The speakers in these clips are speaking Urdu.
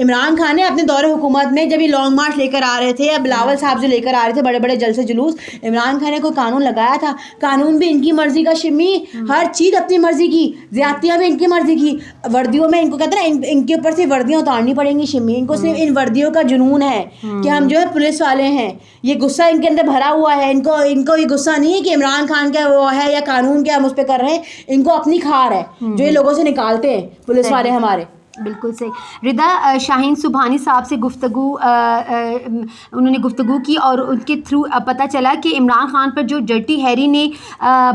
عمران خان نے اپنے دور حکومت میں جب یہ لانگ مارچ لے کر آ رہے تھے یا بلاول صاحب جو لے کر آ رہے تھے بڑے بڑے جلسے جلوس, عمران خان نے کوئی قانون لگایا تھا؟ قانون بھی ان کی مرضی کا شمی, ہر چیز اپنی مرضی کی, زیادتیاں بھی ان کی مرضی کی. وردیوں میں ان کو کہتے ہیں ان کے اوپر سے وردیاں اتارنی پڑیں گی شمی, ان کو صرف ان وردیوں کا جنون ہے کہ ہم جو ہے پولیس والے ہیں. یہ غصہ ان کے اندر بھرا ہوا ہے. ان کو یہ غصہ نہیں ہے کہ عمران خان کا وہ ہے یا قانون کیا ہم اس پہ کر رہے ہیں, ان کو اپنی کھار ہے جو یہ لوگوں سے نکالتے ہیں پولیس والے ہمارے. بالکل صحیح. رضا شاہین سبحانی صاحب سے انہوں نے گفتگو کی اور ان کے تھرو پتہ چلا کہ عمران خان پر جو ڈرٹی ہیری نے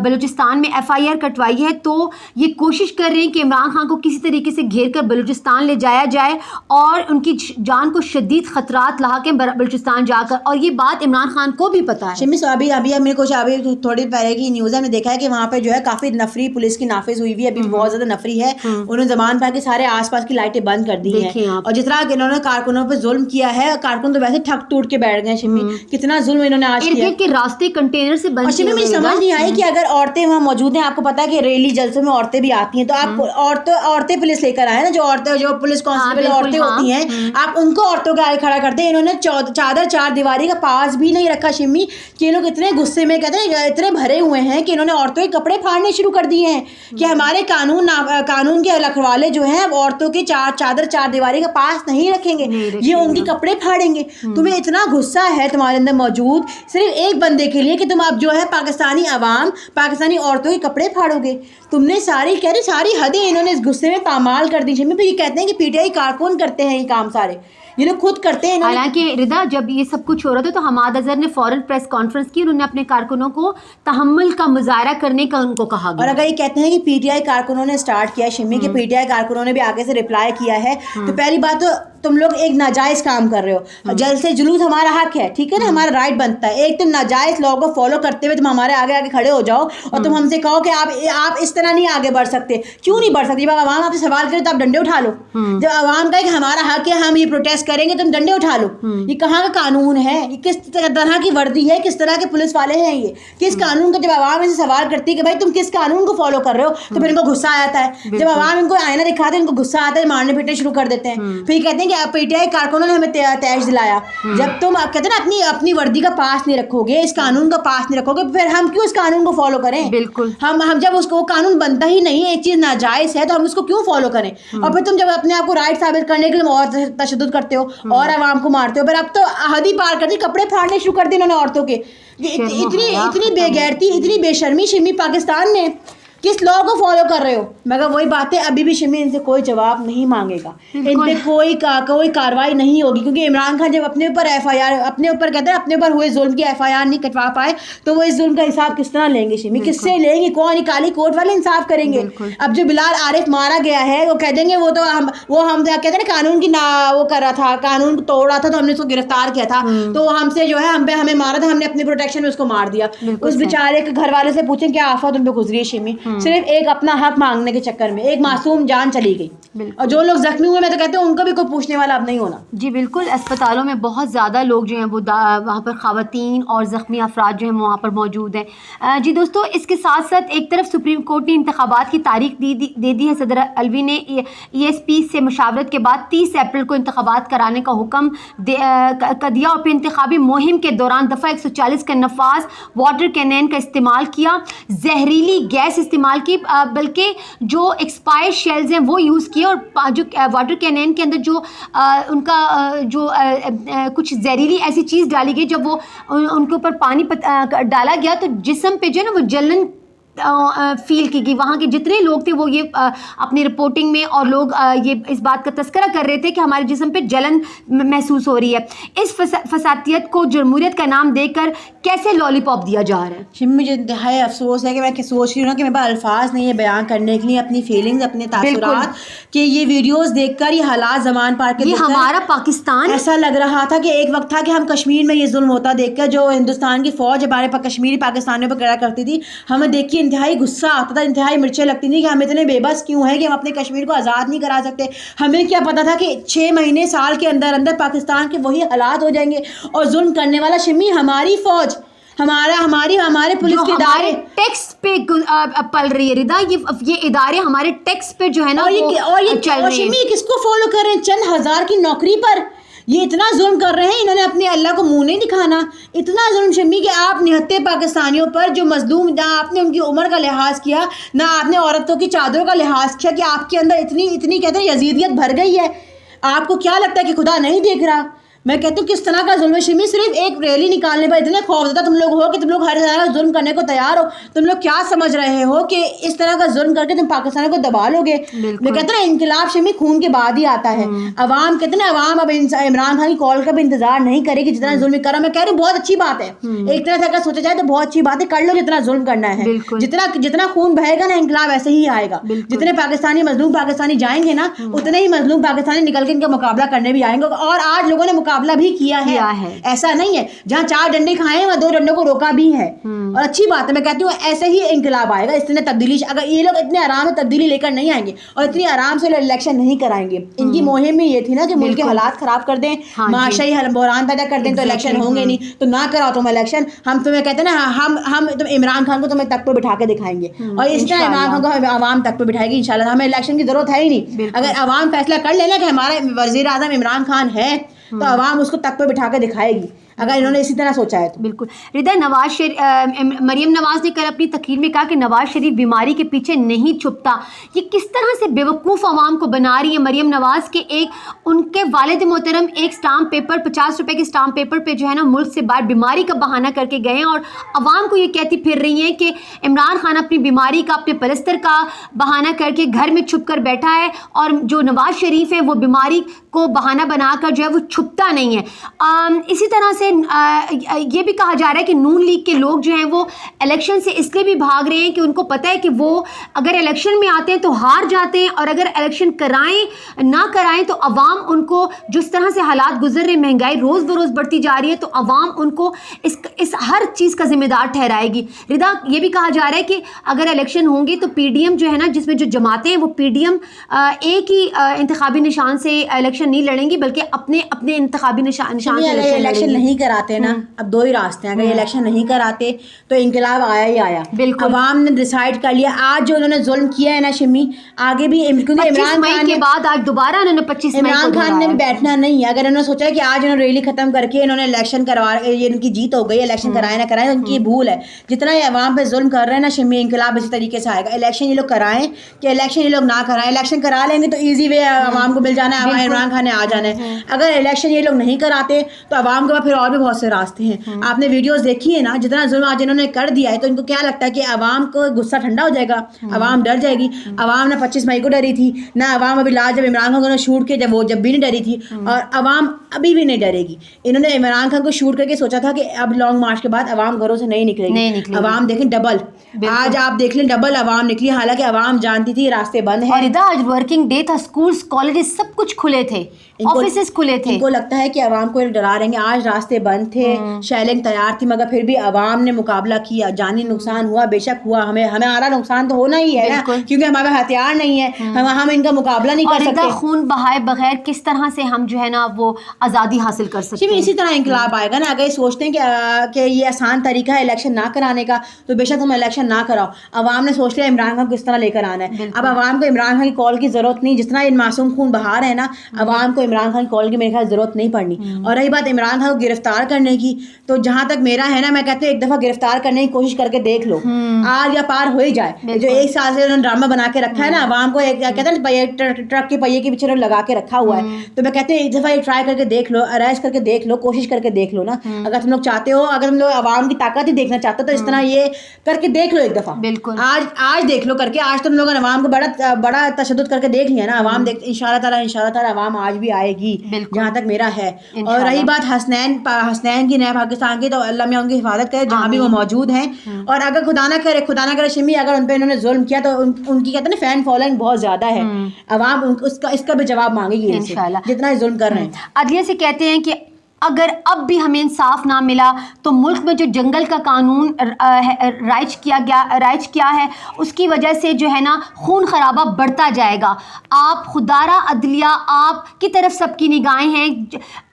بلوچستان میں FIR کٹوائی ہے تو یہ کوشش کر رہے ہیں کہ عمران خان کو کسی طریقے سے گھیر کر بلوچستان لے جایا جائے اور ان کی جان کو شدید خطرات لاحق ہیں بلوچستان جا کر, اور یہ بات عمران خان کو بھی پتہ ہے. شمی ابھی میرے کو ابھی تھوڑی پہلے کی نیوز ہے, ہم نے دیکھا ہے کہ وہاں پہ جو ہے کافی نفری پولیس کی نافذ ہوئی ہوئی ہے, ابھی بہت زیادہ نفری ہے. انہوں نے زبان پا کے سارے آس پاس لائٹیں بند کر دی ہیں, اور جس طرح انہوں نے کارکنوں پہ ظلم کیا ہے, کارکن تو ویسے ٹھک ٹوٹ کے بیٹھ گئے. شمی کتنا ظلم انہوں نے آج کیا کے راستے کنٹینر سے بند. شمی مجھے سمجھ نہیں آئی کہ اگر عورتیں وہاں موجود ہیں, آپ کو پتا ہے کہ ریلی جلسوں میں عورتیں بھی آتی ہیں, تو آپ عورتیں پولیس لے کر آئے نا, جو پولیس کانسٹیبل عورتیں ہوتی ہیں, آپ ان کو عورتوں کے آگے کھڑا کرتے ہیں. انہوں نے چادر چار دیواری کا پاس بھی نہیں رکھا شمی, کہ یہ لوگ اتنے غصے میں کہتے ہیں اتنے بھرے ہوئے ہیں کہ انہوں نے عورتوں کے کپڑے پھاڑنے شروع کر دیے ہیں کہ ہمارے قانون کے رکھوالے جو ہیں عورتوں کے چادر چار دیواری کا پاس نہیں رکھیں گے, یہ ان کے کپڑے پھاڑیں گے. تمہیں اتنا غصہ ہے تمہارے اندر موجود صرف ایک بندے کے لیے کہ تم اب جو ہے پاکستانی عوام پاکستانی عورتوں کے کپڑے پھاڑو گے. تم نے ساری حدیں انہوں نے اس غصے میں پامال کر دی. پھر یہ کہتے ہیں کہ PTI کارکن کرتے ہیں یہ کام, سارے یہ لوگ خود کرتے ہیں. حالانکہ رضا جب یہ سب کچھ ہو رہا تھا تو حماد اظہر نے فوراً پریس کانفرنس کی, انہوں نے اپنے کارکنوں کو تحمل کا مظاہرہ کرنے کا ان کو کہا گیا. اور اگر یہ کہتے ہیں کہ PTI کارکنوں نے اسٹارٹ کیا شمی کہ PTI کارکنوں نے بھی آگے سے رپلائی کیا ہے, تو پہلی بات تو تم لوگ ایک ناجائز کام کر رہے ہو. جلسے جلوس ہمارا حق ہے, ٹھیک ہے نا, ہمارا رائٹ بنتا ہے. ایک تم ناجائز لوگوں کو فالو کرتے ہوئے تم ہمارے آگے کھڑے ہو جاؤ اور تم ہم سے کہو کہ آپ اس طرح نہیں آگے بڑھ سکتے. کیوں نہیں بڑھ سکتے؟ جب عوام آپ سے سوال کرے تو آپ ڈنڈے اٹھا لو. جب عوام کہے کہ ہمارا حق ہے ہم یہ پروٹیسٹ کریں گے, تم ڈنڈے اٹھا لو. یہ کہاں کا قانون ہے؟ یہ کس طرح کی وردی ہے؟ کس طرح کے پولیس والے ہیں یہ؟ کس قانون کا؟ جب عوام ان سے سوال کرتی ہے کہ بھائی تم کس قانون کو فالو کر رہے ہو, تو پھر ان کو غصہ آتا ہے. جب عوام ان کو آئینہ دکھاتے ہیں ان کو غصہ آتا ہے, مارنے پیٹنے شروع کر دیتے ہیں. پھر کہتے ہیں کہ PTI کارکنوں نے ہمیں تیش دلایا. جب تم کہتے ہیں نا اپنی وردی کا پاس نہیں رکھو گے, اس قانون کا پاس نہیں رکھو گے, پھر ہم کیوں اس قانون کو فالو کریں؟ بالکل ہم جب اس کو قانون بنتا ہی نہیں ہے, ایک چیز ناجائز ہے, تو ہم اس کو کیوں فالو کریں؟ اور پھر تم جب اپنے آپ کو رائٹ ثابت کرنے کے لیے اور تشدد کرتے ہو اور عوام کو مارتے ہو. پھر اب تو حد ہی پار کر دی, کپڑے پھاڑنے شروع کر دی انہوں نے عورتوں کے. اتنی بے غیرتی, اتنی بے شرمی شمی پاکستان میں کس لا کو فالو کر رہے ہو؟ مگر وہی باتیں ابھی بھی شمی ان سے کوئی جواب نہیں مانگے گا, ان پہ کوئی کاروائی نہیں ہوگی, کیونکہ عمران خان جب اپنے اوپر اپنے اوپر کہتے ہیں اپنے اوپر ہوئے ظلم کی FIR نہیں کٹوا پائے, تو وہ اس ظلم کا حساب کس طرح لیں گے شمی؟ کس سے لیں گے؟ کون کالی کوٹ والے انصاف کریں گے؟ اب جو بلال عارف مارا گیا ہے وہ کہہ دیں گے وہ ہم کہتے ہیں نا قانون کی وہ کر رہا تھا, قانون توڑ رہا تھا تو ہم نے اس کو گرفتار کیا تھا, تو ہم سے جو ہے ہمیں مارا تھا, ہم نے اپنی پروٹیکشن میں اس کو مار دیا. اس بیچارے کے گھر والے سے پوچھیں کیا آفت ان پہ گزری ہے شمی, صرف ایک اپنا حق مانگنے کے چکر میں ایک معصوم جان چلی گئی. اور جو لوگ زخمی ہوئے میں تو کہتے ہیں ان کو بھی کوئی پوچھنے والا اب نہیں ہونا. جی بالکل, اسپتالوں میں بہت زیادہ لوگ جو ہیں وہ وہاں پر خواتین اور زخمی افراد جو ہیں وہاں پر موجود ہیں. جی دوستو, اس کے ساتھ ساتھ ایک طرف سپریم کورٹ نے انتخابات کی تاریخ دے دی ہے. صدر الوی نے ESP سے مشاورت کے بعد 30 اپریل کو انتخابات کرانے کا حکم دیا, اور پھر انتخابی مہم کے دوران دفعہ 140 کا نفاذ, واٹر کینن کا استعمال کیا, زہریلی گیس استعمال کی, بلکہ جو ایکسپائر شیلز ہیں وہ یوز کیے, اور جو واٹر کینن کے اندر جو ان کا جو کچھ زہریلی ایسی چیز ڈالی گئی, جب وہ ان کے اوپر پانی ڈالا گیا تو جسم پہ جو ہے نا وہ جلن فیل کی گئی. وہاں کے جتنے لوگ تھے وہ یہ اپنی رپورٹنگ میں اور لوگ یہ اس بات کا تذکرہ کر رہے تھے کہ ہمارے جسم پہ جلن محسوس ہو رہی ہے. اس فسادیت کو جمہوریت کا نام دے کر کیسے لالی پاپ دیا جا رہا ہے؟ مجھے انتہائی افسوس ہے کہ میں سوچ رہی ہوں نا کہ میرے پاس الفاظ نہیں ہے بیان کرنے کے لیے اپنی فیلنگز, اپنے تاثرات, کہ یہ ویڈیوز دیکھ کر یہ حالات زبان پار کے یہ ہمارا پاکستان, ایسا لگ رہا تھا کہ ایک وقت تھا کہ ہم کشمیر میں یہ ظلم ہوتا دیکھ کر, جو ہندوستان کی فوج ہمارے کشمیری پاکستانیوں پر کرا کرتی تھی, ہمیں دیکھ کے انتہائی غصہ آتا تھا, انتہائی مرچیں لگتی تھیں کہ ہم اتنے بے بس کیوں ہیں کہ ہم اپنے کشمیر کو آزاد نہیں کرا سکتے. ہمیں کیا پتا تھا کہ 6 مہینے سال کے اندر اندر پاکستان کے وہی حالات ہو جائیں گے, اور ظلم کرنے والا شمی ہماری فوج, ہمارے پولیس کے ادارے ٹیکس پہ پل رہی ہے ردا, یہ ادارے ہمارے ٹیکس پہ جو ہے نا اور چل رہے ہیں. کس کو فالو کر رہے ہیں؟ چند ہزار کی نوکری پر یہ اتنا ظلم کر رہے ہیں. انہوں نے اپنے اللہ کو منہ نہیں دکھانا. اتنا ظلم شمی کہ آپ نہتے پاکستانیوں پر جو مظلوم, نہ آپ نے ان کی عمر کا لحاظ کیا, نہ آپ نے عورتوں کی چادروں کا لحاظ کیا, کہ آپ کے اندر اتنی کہتے ہیں یزیدیت بھر گئی ہے. آپ کو کیا لگتا ہے کہ خدا نہیں دیکھ رہا؟ میں کہتی ہوں کس طرح کا ظلم ہے شمی. صرف ایک ریلی نکالنے پر اتنے خوفزدہ تم لوگ ہو کہ تم لوگ ہر طرح کا ظلم کرنے کو تیار ہو. تم لوگ کیا سمجھ رہے ہو کہ اس طرح کا ظلم کر کے تم پاکستان کو دبا لو گے؟ میں کہتے ہیں انقلاب شمی خون کے بعد ہی آتا ہے. عوام کہتے ہیں عوام اب عمران خان کی کال کا بھی انتظار نہیں کرے گی جتنا ظلم کرا. میں کہہ رہی ہوں بہت اچھی بات ہے, ایک طرح سے اگر سوچا جائے تو بہت اچھی بات ہے. کر لو جتنا ظلم کرنا ہے, جتنا خون بہے گا نا انقلاب ایسے ہی آئے گا. جتنے پاکستانی مظلوم پاکستانی جائیں گے نا اتنے ہی مظلوم پاکستانی نکل کے ان کا مقابلہ کرنے بھی آئیں گے. اور آج لوگوں نے مقابلہ بھی کیا ہے. ایسا نہیں ہے جہاں 4 ڈنڈے کھائے ہیں وہاں 2 ڈنڈوں کو روکا بھی ہے, اور اچھی بات ہے. میں کہتی ہوں ایسے ہی انقلاب آئے گا. اس نے تبدیلی, اگر یہ لوگ اتنے آرام سے تبدیلی لے کر نہیں آئیں گے اور اتنی آرام سے الیکشن نہیں کرائیں گے. ان کی مہم میں یہ تھی نا کہ ملک کے حالات خراب کر دیں, معاشی بحران پیدا کر دیں, تو الیکشن ہوں گے نہیں. تو نہ کراؤ تم الیکشن. ہم تمہیں کہتے ہیں نا ہم تم عمران خان کو تمہیں تک پہ بٹھا کے دکھائیں گے, اور اس طرح عمران خان کو عوام تک پہ بٹھائے گی انشاءاللہ. ہمیں الیکشن کی ضرورت ہے ہی نہیں. اگر عوام فیصلہ کر لینا کہ ہمارا وزیر اعظم عمران خان ہے تو عوام اس کو تک پہ بٹھا کے دکھائے گی, اگر انہوں نے اسی طرح سوچا ہے تو. بالکل ردا, مریم نواز نے کل اپنی تقریر میں کہا کہ نواز شریف بیماری کے پیچھے نہیں چھپتا. یہ کس طرح سے بیوقوف عوام کو بنا رہی ہے مریم نواز کے ان کے والد محترم ایک اسٹامپ پیپر 50 روپے کے اسٹامپ پیپر پہ جو ہے نا ملک سے باہر بیماری کا بہانہ کر کے گئے ہیں, اور عوام کو یہ کہتی پھر رہی ہیں کہ عمران خان اپنی بیماری کا, اپنے پلستر کا بہانہ کر کے گھر میں چھپ کر بیٹھا ہے, اور جو نواز شریف ہے وہ بیماری کو بہانہ بنا کر جو ہے وہ چھپتا نہیں ہے. اسی طرح سے یہ بھی کہا جا رہا ہے کہ نون لیگ کے لوگ جو ہیں وہ الیکشن سے اس لیے بھی بھاگ رہے ہیں کہ ان کو پتہ ہے کہ وہ اگر الیکشن میں آتے ہیں تو ہار جاتے ہیں, اور اگر الیکشن نہ کرائیں تو عوام ان کو, جس طرح سے حالات گزر رہے, مہنگائی روز بروز بڑھتی جا رہی ہے, تو عوام ان کو اس ہر چیز کا ذمہ دار ٹھہرائے گی. ردا, یہ بھی کہا جا رہا ہے کہ اگر الیکشن ہوں گے تو پی ڈی ایم جو ہے نا, جس میں جو جماعتیں ہیں وہ پی ڈی ایم ایک ہی انتخابی نشان سے الیکشن نہیں لڑیں گی, بلکہ اپنے انتخابی نشان سے الیکشن نہیں کراتے نا. اب 2 ہی راستے ہیں, اگر یہ الیکشن نہیں کراتے تو انقلاب آیا ہی آیا. عوام نے ڈیسائیڈ کر لیا. آج جو انہوں نے ظلم کیا ہے نا شمی, آگے بھی کیونکہ عمران خان کے بعد آج دوبارہ انہوں نے 25 عمران خان نے بھی بیٹھنا نہیں ہے. اگر انہوں نے سوچا کہ آج انہوں نے ریلی ختم کر کے انہوں نے الیکشن کروا, یہ ان کی جیت ہو گئی, الیکشن کرائے نہ کرائیں, ان کی بھول ہے. جتنا یہ عوام پہ ظلم کر رہے ہیں نا شمی, انقلاب اسی طریقے سے آئے گا. الیکشن یہ لوگ کرائیں کہ الیکشن یہ لوگ نہ کرائیں. الیکشن کرا لیں گے تو ایزی وے عوام کو مل جانا ہے, عمران خان نے آ جانا ہے. اگر الیکشن یہ لوگ نہیں کراتے تو عوام کے پاس پھر اور بھی بہت سے راستے ہیں. آپ نے ویڈیوز دیکھی ہے نا, جتنا ظلم آج انہوں نے کر دیا ہے, تو ان کو کیا لگتا ہے کہ عوام کو غصہ ٹھنڈا ہو جائے گا, عوام ڈر جائے گی. عوام نے 25 مئی کو ڈری تھی نہ, عوام ابھی لاج جب عمران خان کو شوٹ کیا جب بھی نہیں ڈری تھی, اور عوام ابھی بھی نہیں ڈرے گی. انہوں نے عمران خان کو شوٹ کر کے سوچا تھا کہ اب لانگ مارچ کے بعد عوام گھروں سے نہیں نکلے گی. عوام دیکھیں ڈبل, آج آپ دیکھ لیں ڈبل عوام نکلی, حالانکہ عوام جانتی تھی راستے بند ہیں. اور ادھر آج ورکنگ ڈے تھا, اسکولز کالجز سب کچھ کھلے تھے, آفیسز کھلے تھے. ان کو لگتا ہے کہ عوام کو ڈرا رہیں گے. آج راستے بند تھے, شیلنگ تیار تھی, مگر پھر بھی عوام نے مقابلہ کیا. جانی نقصان ہوا, بے شک ہوا, ہمارا نقصان تو ہونا ہی ہے نا, کیونکہ ہمارے ہتھیار نہیں ہے, ہم ان کا مقابلہ نہیں کر سکتے. خون بہائے بغیر کس طرح سے ہم جو ہے نا وہ آزادی حاصل کر سکتے ہیں. اسی طرح انقلاب آئے گا نا. اگر یہ سوچتے ہیں کہ یہ آسان طریقہ ہے الیکشن نہ کرانے کا, تو بے شک تم الیکشن نہ کراؤ. عوام نے سوچ لیا عمران خان کو کس طرح لے کر آنا ہے. اب عوام کو عمران خان کی کال کی ضرورت نہیں, جتنا یہ معصوم خون بہا رہے ہیں نا, عوام کو عمران خان کال کی میرے خیال ضرورت نہیں پڑنی. اور رہی بات عمران خان کو گرفتار کرنے کی, تو جہاں تک میرا ہے نا, میں کہتے ہیں ایک دفعہ گرفتار کرنے کی کوشش کر کے دیکھ لو, آج یا پار ہو ہی جائے. جو 1 سال سے انہوں نے ڈرامہ بنا کے رکھا ہے نا عوام کو, کہتے ہیں ٹرک کے پہیے کے پیچھے لگا کے رکھا ہوا ہے, تو میں کہتے ہیں ایک دفعہ یہ ٹرائی کر کے دیکھ لو, ارائز کر کے دیکھ لو, کوشش کر کے دیکھ لو نا. اگر تم لوگ چاہتے ہو, اگر تم لوگ عوام کی طاقت ہی دیکھنا چاہتے ہو, تو اس طرح یہ کر کے دیکھ لو ایک دفعہ. بالکل آج دیکھ لو کر کے. آج تم لوگوں نے عوام کو بڑا تشدد کر کے دیکھ لیا نا. عوام ان شاء اللہ تعالیٰ عوام آج بھی آئے گی, جہاں تک میرا ہے. اور رہی بات حسنین کی, نئے پاکستان کی, تو اللہ میں ان کی حفاظت کرے جہاں بھی وہ موجود ہیں. اور اگر خدا نہ کرے شمی, اگر ان پہ انہوں نے ظلم کیا تو ان کی کہتے ہیں نا فین فالوئنگ بہت زیادہ ہے. عوام اس کا بھی جواب مانگے گی انشاءاللہ, جتنا ظلم کر رہے ہیں. عدلیہ سے کہتے ہیں کہ اگر اب بھی ہمیں انصاف نہ ملا تو ملک میں جو جنگل کا قانون رائج کیا ہے اس کی وجہ سے جو ہے نا خون خرابہ بڑھتا جائے گا. آپ خدارہ عدلیہ آپ کی طرف سب کی نگاہیں ہیں.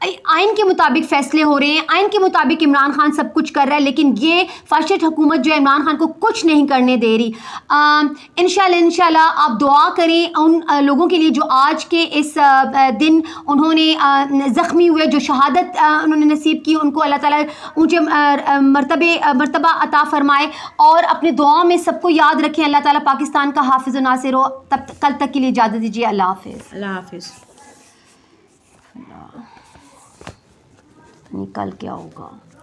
آئین کے مطابق فیصلے ہو رہے ہیں, آئین کے مطابق عمران خان سب کچھ کر رہا ہے, لیکن یہ فاشسٹ حکومت جو ہے عمران خان کو کچھ نہیں کرنے دے رہی. انشاءاللہ آپ دعا کریں ان لوگوں کے لیے جو آج کے اس دن انہوں نے زخمی ہوئے, جو شہادت انہوں نے نصیب کی, ان کو اللہ تعالیٰ اونچے مرتبہ عطا فرمائے. اور اپنے دعاؤں میں سب کو یاد رکھیں. اللہ تعالیٰ پاکستان کا حافظ و ناصر ہو. تب کل تک کے لیے اجازت دیجیے. اللہ حافظ. اللہ حافظ. کل کیا ہوگا.